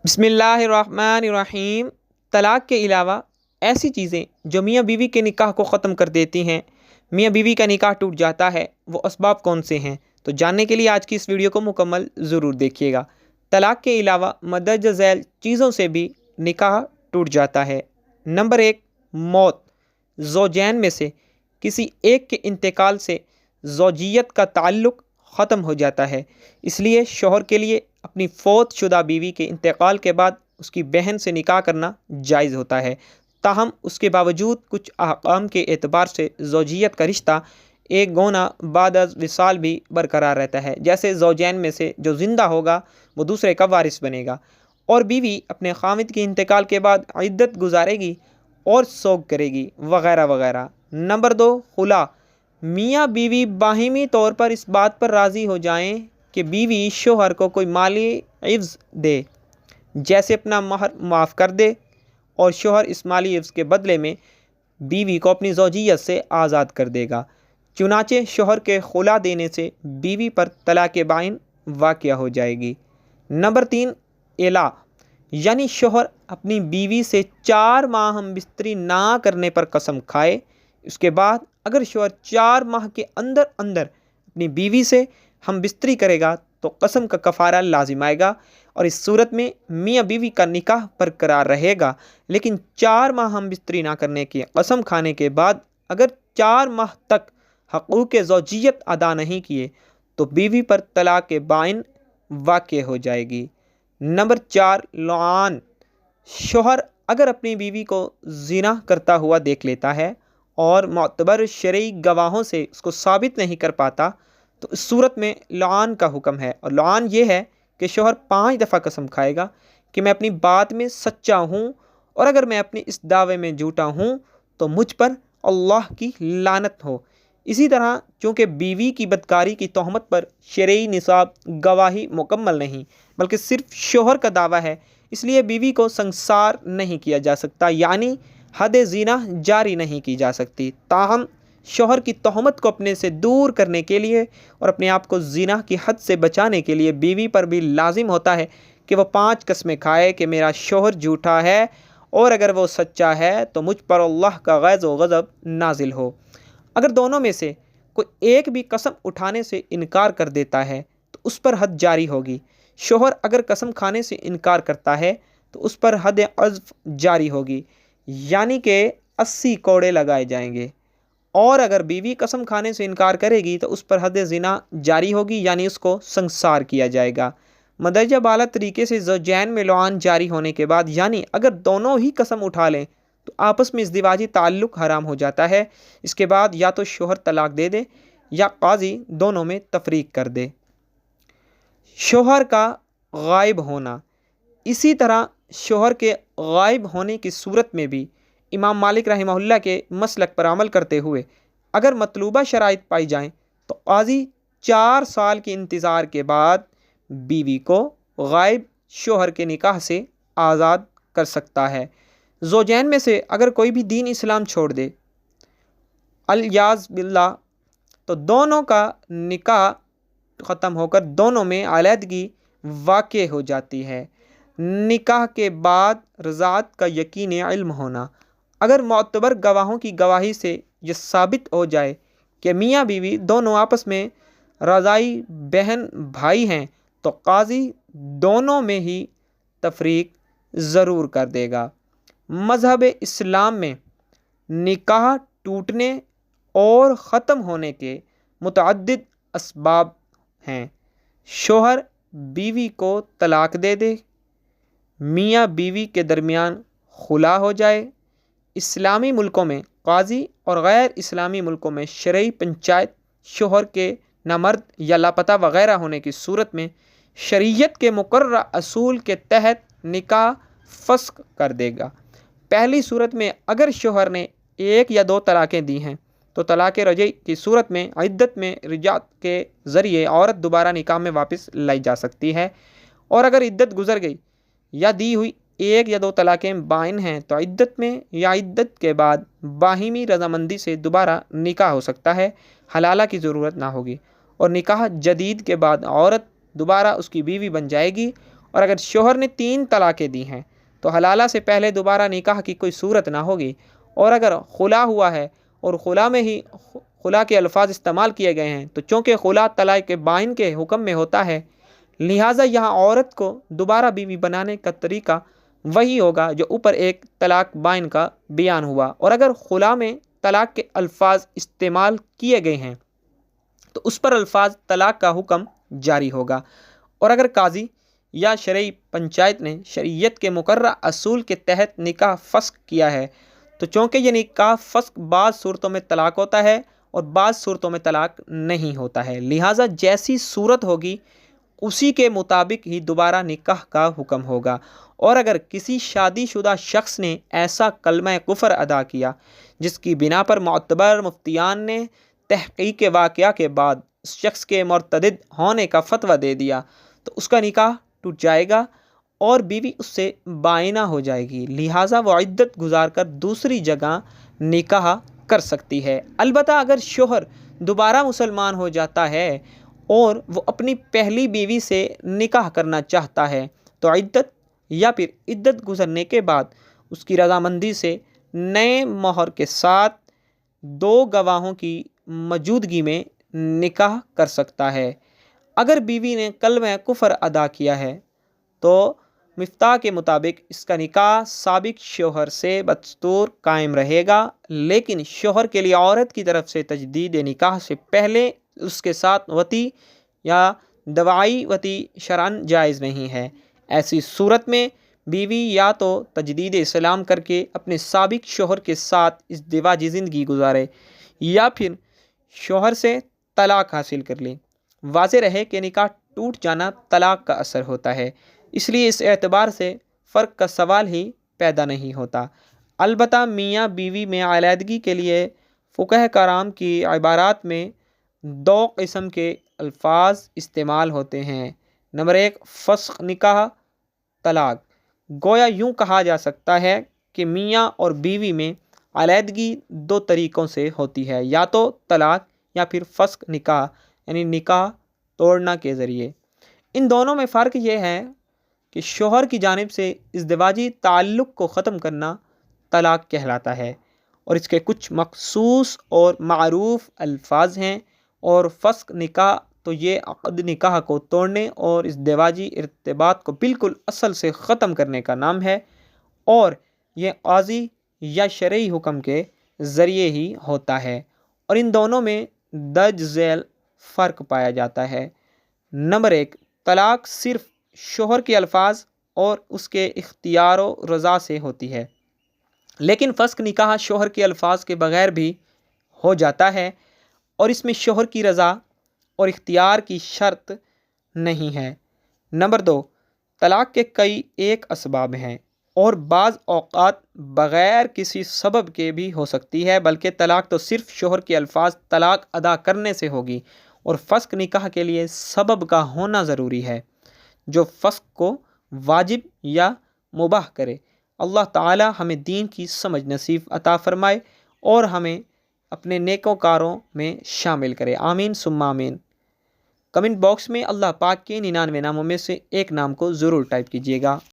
बिस्मिल्लाहिर्रहमानिर्रहीम। तलाक़ के अलावा ऐसी चीज़ें जो मियाँ बीवी के निकाह को ख़त्म कर देती हैं, मियाँ बीवी का निकाह टूट जाता है, वो असबाब कौन से हैं? तो जानने के लिए आज की इस वीडियो को मुकम्मल ज़रूर देखिएगा। तलाक़ के अलावा मदरज झैल चीज़ों से भी निकाह टूट जाता है। नंबर 1, मौत। ज़ौजैन में से किसी एक के इंतकाल से ज़ौजियत का ताल्लुक़ ख़त्म हो जाता है। इसलिए शौहर के लिए अपनी फ़ौत शुदा बीवी के इंतकाल के बाद उसकी बहन से निकाह करना जायज़ होता है। ताहम उसके बावजूद कुछ अहकाम के एतबार से ज़ौजियत का रिश्ता एक गोना बाद अज़ विसाल भी बरकरार रहता है। जैसे ज़ौजैन में से जो ज़िंदा होगा वो दूसरे का वारिस बनेगा, और बीवी अपने खामिद के इंतकाल के बाद इद्दत गुजारेगी और सोग करेगी, वगैरह वगैरह। नंबर 2, खुला। मियाँ बीवी बाहिमी तौर पर इस बात पर राज़ी हो जाएं कि बीवी शोहर को कोई माली इव्ज़ दे, जैसे अपना महर माफ़ कर दे, और शोहर इस माली इव्ज़ के बदले में बीवी को अपनी ज़ौजियत से आज़ाद कर देगा। चुनाचे शोहर के खुला देने से बीवी पर तलाक़ बाइन वाक़या हो जाएगी। नंबर 3, इला, यानी शोहर अपनी बीवी से 4 माह हम बिस्तरी ना करने पर कसम खाए। उसके बाद अगर शोहर 4 माह के अंदर अंदर अपनी बीवी से हम बिस्तरी करेगा तो कसम का कफ़ारा लाजिम आएगा, और इस सूरत में मियाँ बीवी का निकाह बरकरार रहेगा। लेकिन 4 माह हम बिस्तरी ना करने की कसम खाने के बाद अगर 4 माह तक हक़ूक़ ज़ौजियत अदा नहीं किए तो बीवी पर तलाक़ बाइन वाक़ हो जाएगी। नंबर 4, लआन। शोहर अगर अपनी बीवी को ज़िना करता हुआ देख लेता है और मोतबर शरई गवाहों से उसको साबित नहीं कर पाता तो इस सूरत में लआन का हुक्म है। और लआन ये है कि शोहर 5 दफ़ा कसम खाएगा कि मैं अपनी बात में सच्चा हूँ, और अगर मैं अपने इस दावे में झूठा हूँ तो मुझ पर अल्लाह की लानत हो। इसी तरह चूँकि बीवी की बदकारी की तोहमत पर शरई निसाब गवाही मुकम्मल नहीं बल्कि सिर्फ शोहर का दावा है, इसलिए बीवी को संसार नहीं किया जा सकता, यानी हद ज़िना जारी नहीं की जा सकती। ताहम शोहर की तोहमत को अपने से दूर करने के लिए और अपने आप को ज़िना की हद से बचाने के लिए बीवी पर भी लाजिम होता है कि वह 5 कस्में खाए कि मेरा शोहर झूठा है, और अगर वो सच्चा है तो मुझ पर अल्लाह का गैज़ व गज़ब नाजिल हो। अगर दोनों में से कोई एक भी कसम उठाने से इनकार कर देता है तो उस पर हद जारी होगी। शोहर अगर कसम खाने से इनकार करता है तो उस पर हद अज़्फ़ जारी होगी, यानी कि 80 कोड़े लगाए जाएंगे। और अगर बीवी कसम खाने से इनकार करेगी तो उस पर हद ज़िना जारी होगी, यानी उसको संसार किया जाएगा। मदरजा बाला तरीके से ज़ौजैन में लआन जारी होने के बाद, यानी अगर दोनों ही कसम उठा लें तो आपस में इज़्दिवाजी ताल्लुक़ हराम हो जाता है। इसके बाद या तो शोहर तलाक़ दे दे या काज़ी दोनों में तफरीक कर दे। शोहर का गायब होना। इसी तरह शोहर के गायब होने की सूरत में भी इमाम मालिक रहमहुल्लाह के मसलक पर अमल करते हुए अगर मतलूबा शराइत पाई जाएँ तो काज़ी 4 साल के इंतज़ार के बाद बीवी को गायब शोहर के निकाह से आज़ाद कर सकता है। ज़ौजैन में से अगर कोई भी दीन इस्लाम छोड़ दे अल-याज़ बिल्लाह तो दोनों का निकाह ख़त्म होकर दोनों में अलहदगी वाक़ हो जाती है। निकाह के बाद रज़ात का यकीन इल्म होना। अगर मोतबर गवाहों की गवाही से ये साबित हो जाए कि मियाँ बीवी दोनों आपस में रज़ाई बहन भाई हैं तो काज़ी दोनों में ही तफरीक ज़रूर कर देगा। मज़हब इस्लाम में निकाह टूटने और ख़त्म होने के मुतअद्दिद असबाब हैं। शोहर बीवी को तलाक़ दे दे, मियाँ बीवी के दरमियान खुला हो जाए, इस्लामी मुल्कों में काज़ी और गैर इस्लामी मुल्कों में शरई पंचायत शोहर के नामर्द या लापता वगैरह होने की सूरत में शरीयत के मुकर्रर असूल के तहत निकाह फ़स्ख़ कर देगा। पहली सूरत में अगर शोहर ने 1 या 2 तलाक़ें दी हैं तो तलाक़ रजई की सूरत में इद्दत में रिजात के ज़रिए औरत दोबारा निकाह में वापस लाई जा सकती है, और अगर इद्दत गुज़र गई या दी हुई 1 या 2 तलाक़ें बाइन हैं तो इद्दत में या इद्दत के बाद बाहिमी रज़ामंदी से दोबारा निकाह हो सकता है। हलाला की ज़रूरत ना होगी, और निकाह जदीद के बाद औरत दोबारा उसकी बीवी बन जाएगी اور اگر شوہر نے 3 طلاقیں دی ہیں تو حلالہ سے پہلے دوبارہ نکاح کی کوئی صورت نہ ہوگی، اور اگر خلا ہوا ہے اور خلا میں ہی خلا کے الفاظ استعمال کیے گئے ہیں تو چونکہ خلا طلاق بائن کے حکم میں ہوتا ہے، لہٰذا یہاں عورت کو دوبارہ بیوی بنانے کا طریقہ وہی ہوگا جو اوپر ایک طلاق بائن کا بیان ہوا، اور اگر خلا میں طلاق کے الفاظ استعمال کیے گئے ہیں تو اس پر الفاظ طلاق کا حکم جاری ہوگا، اور اگر قاضی یا شرعی پنچایت نے شریعت کے مقررہ اصول کے تحت نکاح فسخ کیا ہے تو چونکہ یہ نکاح فسخ بعض صورتوں میں طلاق ہوتا ہے اور بعض صورتوں میں طلاق نہیں ہوتا ہے، لہٰذا جیسی صورت ہوگی اسی کے مطابق ہی دوبارہ نکاح کا حکم ہوگا۔ اور اگر کسی شادی شدہ شخص نے ایسا کلمہ کفر ادا کیا جس کی بنا پر معتبر مفتیان نے تحقیق واقعہ کے بعد اس شخص کے مرتد ہونے کا فتویٰ دے دیا تو اس کا نکاح ٹوٹ جائے گا اور بیوی اس سے بائنہ ہو جائے گی، لہٰذا وہ عدت گزار کر دوسری جگہ نکاح کر سکتی ہے۔ البتہ اگر شوہر دوبارہ مسلمان ہو جاتا ہے اور وہ اپنی پہلی بیوی سے نکاح کرنا چاہتا ہے تو عدت یا پھر عدت گزرنے کے بعد اس کی رضامندی سے نئے مہر کے ساتھ 2 گواہوں کی موجودگی میں نکاح کر سکتا ہے۔ اگر بیوی نے کلمہ کفر ادا کیا ہے تو مفتاح کے مطابق اس کا نکاح سابق شوہر سے بدستور قائم رہے گا، لیکن شوہر کے لیے عورت کی طرف سے تجدید نکاح سے پہلے اس کے ساتھ وطی یا دوائی وطی شرعاً جائز نہیں ہے۔ ایسی صورت میں بیوی یا تو تجدید اسلام کر کے اپنے سابق شوہر کے ساتھ ازدواجی زندگی گزارے یا پھر شوہر سے طلاق حاصل کر لے۔ واضح رہے کہ نکاح ٹوٹ جانا طلاق کا اثر ہوتا ہے، اس لیے اس اعتبار سے فرق کا سوال ہی پیدا نہیں ہوتا۔ البتہ میاں بیوی میں علیحدگی کے لیے فقہ کرام کی عبارات میں 2 قسم کے الفاظ استعمال ہوتے ہیں۔ نمبر 1 فسخ نکاح طلاق، گویا یوں کہا جا سکتا ہے کہ میاں اور بیوی میں علیحدگی 2 طریقوں سے ہوتی ہے، یا تو طلاق یا پھر فسخ نکاح یعنی نکاح توڑنا کے ذریعے۔ ان دونوں میں فرق یہ ہے کہ شوہر کی جانب سے ازدواجی تعلق کو ختم کرنا طلاق کہلاتا ہے اور اس کے کچھ مخصوص اور معروف الفاظ ہیں، اور فسخ نکاح تو یہ عقد نکاح کو توڑنے اور ازدواجی ارتباط کو بالکل اصل سے ختم کرنے کا نام ہے، اور یہ قاضی یا شرعی حکم کے ذریعے ہی ہوتا ہے، اور ان دونوں میں درج ذیل فرق پایا جاتا ہے۔ نمبر 1 طلاق صرف شوہر کے الفاظ اور اس کے اختیار و رضا سے ہوتی ہے، لیکن فسخ نکاح شوہر کے الفاظ کے بغیر بھی ہو جاتا ہے اور اس میں شوہر کی رضا اور اختیار کی شرط نہیں ہے۔ نمبر 2 طلاق کے کئی ایک اسباب ہیں اور بعض اوقات بغیر کسی سبب کے بھی ہو سکتی ہے، بلکہ طلاق تو صرف شوہر کے الفاظ طلاق ادا کرنے سے ہوگی، اور فسخ نکاح کے لیے سبب کا ہونا ضروری ہے جو فسخ کو واجب یا مباح کرے۔ اللہ تعالی ہمیں دین کی سمجھ نصیب عطا فرمائے اور ہمیں اپنے نیکوکاروں میں شامل کرے، آمین ثم آمین۔ کمنٹ باکس میں اللہ پاک کے 99 ناموں میں سے ایک نام کو ضرور ٹائپ کیجیے گا۔